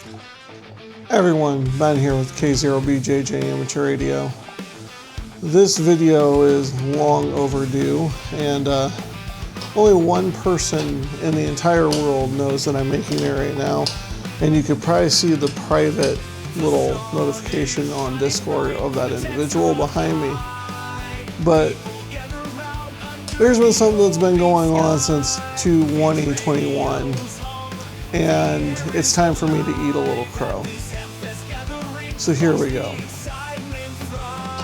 Hey everyone, Ben here with K0BJJ Amateur Radio. This video is long overdue, and only one person in the entire world knows that I'm making it right now, and you could probably see the private little notification on Discord of that individual behind me. But there's been something that's been going on since 2021, and it's time for me to eat a little crow. So here we go.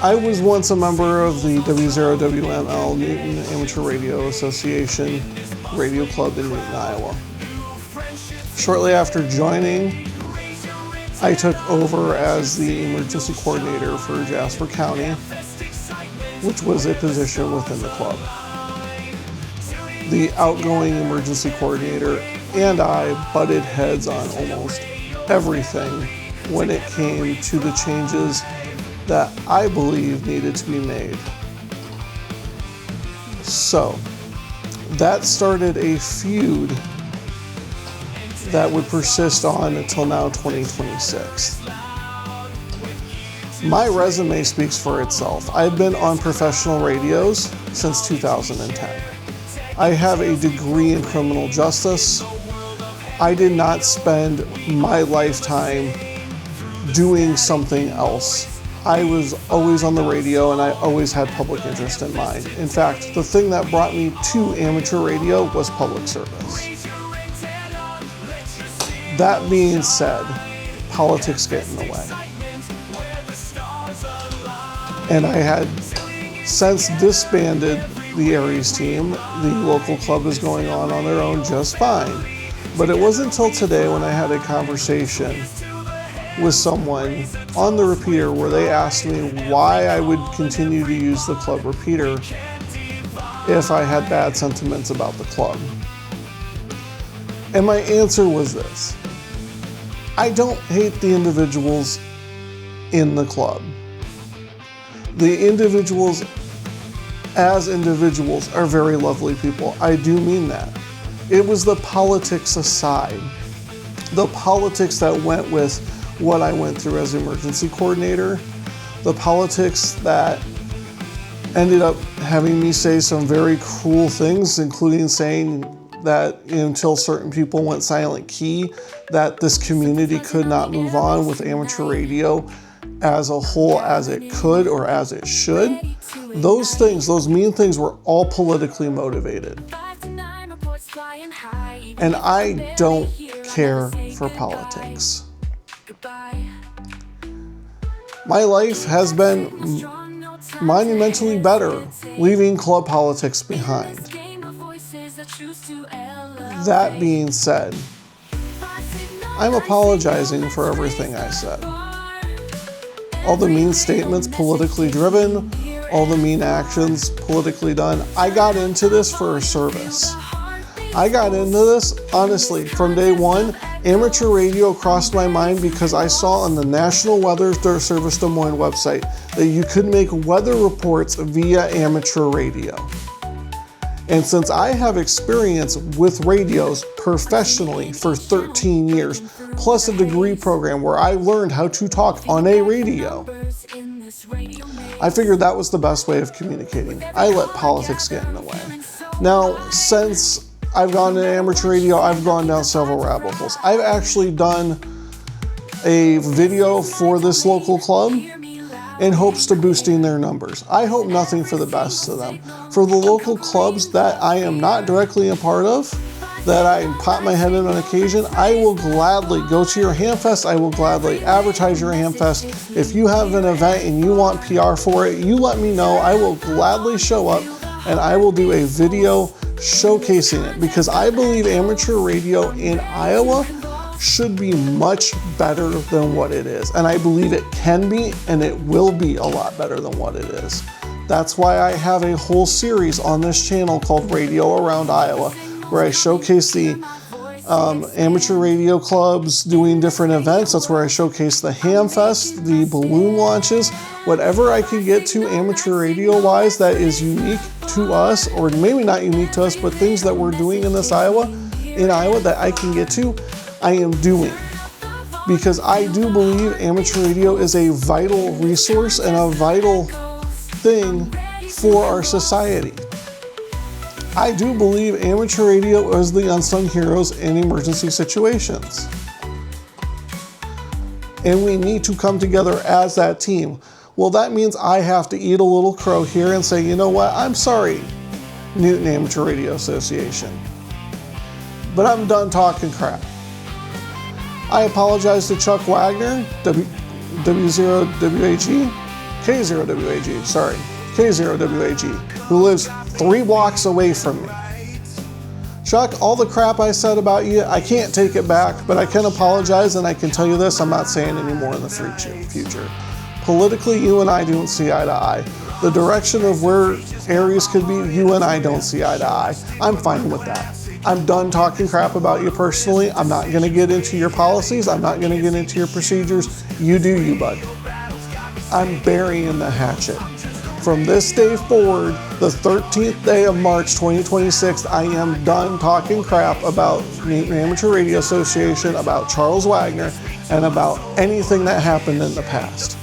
I was once a member of the W0WML Newton Amateur Radio Association Radio Club in Newton, Iowa. Shortly after joining, I took over as the emergency coordinator for Jasper County, which was a position within the club. The outgoing emergency coordinator and I butted heads on almost everything when it came to the changes that I believe needed to be made. So that started a feud that would persist on until now 2026. My resume speaks for itself. I've been on professional radios since 2010. I have a degree in criminal justice. I did not spend my lifetime doing something else. I was always on the radio and I always had public interest in mind. In fact, the thing that brought me to amateur radio was public service. That being said, politics get in the way. And I had since disbanded the Aries team. The local club is going on their own just fine. But it wasn't until today when I had a conversation with someone on the repeater where they asked me why I would continue to use the club repeater if I had bad sentiments about the club. And my answer was this: I don't hate the individuals in the club. The individuals as individuals are very lovely people. I do mean that. It was the politics aside, the politics that went with what I went through as emergency coordinator, the politics that ended up having me say some very cruel things, including saying that until certain people went silent key, that this community could not move on with amateur radio as a whole as it could or as it should. Those things, those mean things, were all politically motivated. And I don't care for politics. My life has been monumentally better leaving club politics behind. That being said, I'm apologizing for everything I said. All the mean statements politically driven, all the mean actions politically done. I got into this for a service. I got into this, honestly, from day one. Amateur radio crossed my mind because I saw on the National Weather Service Des Moines website that you could make weather reports via amateur radio. And since I have experience with radios professionally for 13 years, plus a degree program where I learned how to talk on a radio, I figured that was the best way of communicating. I let politics get in the way. Now, since I've gone to amateur radio, I've gone down several rabbit holes. I've actually done a video for this local club in hopes to boosting their numbers. I hope nothing for the best to them. For the local clubs that I am not directly a part of, that I pop my head in on occasion, I will gladly go to your Hamfest. I will gladly advertise your Hamfest. If you have an event and you want PR for it, you let me know. I will gladly show up and I will do a video showcasing it, because I believe amateur radio in Iowa should be much better than what it is. And I believe it can be, and it will be a lot better than what it is. That's why I have a whole series on this channel called Radio Around Iowa, where I showcase the amateur radio clubs doing different events. That's where I showcase the Hamfest, the balloon launches, whatever I can get to amateur radio wise that is unique to us, or maybe not unique to us, but things that we're doing in Iowa that I can get to, I am doing. because I do believe amateur radio is a vital resource and a vital thing for our society. I do believe amateur radio is the unsung heroes in emergency situations. And we need to come together as that team. Well, that means I have to eat a little crow here and say, you know what, I'm sorry, Newton Amateur Radio Association, but I'm done talking crap. I apologize to Chuck Wagner, W0WAG, K0WAG, who lives 3 blocks away from me. Chuck, all the crap I said about you, I can't take it back, but I can apologize, and I can tell you this, I'm not saying anymore in the future. Politically, you and I don't see eye to eye. The direction of where areas could be, you and I don't see eye to eye. I'm fine with that. I'm done talking crap about you personally. I'm not gonna get into your policies. I'm not gonna get into your procedures. You do you, bud. I'm burying the hatchet. From this day forward, the 13th day of March 2026, I am done talking crap about the Amateur Radio Association, about Charles Wagner, and about anything that happened in the past.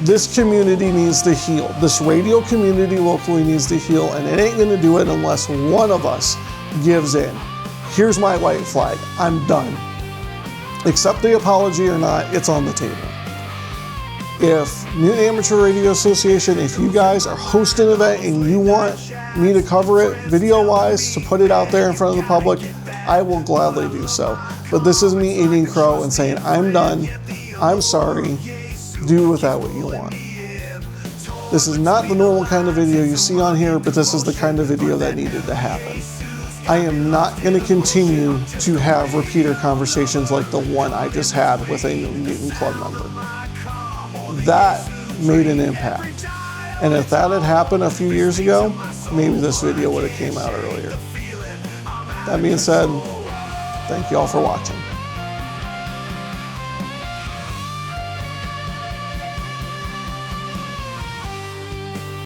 This community needs to heal. This radio community locally needs to heal, and it ain't gonna do it unless one of us gives in. Here's my white flag. I'm done. Accept the apology or not, it's on the table. If Newton Amateur Radio Association, if you guys are hosting an event and you want me to cover it video-wise, to put it out there in front of the public, I will gladly do so. But this is me eating crow and saying, I'm done, I'm sorry, do with that what you want. This is not the normal kind of video you see on here, but this is the kind of video that needed to happen. I am not going to continue to have repeater conversations like the one I just had with a Newton Club member. That made an impact. And if that had happened a few years ago, maybe this video would have came out earlier. That being said, thank you all for watching.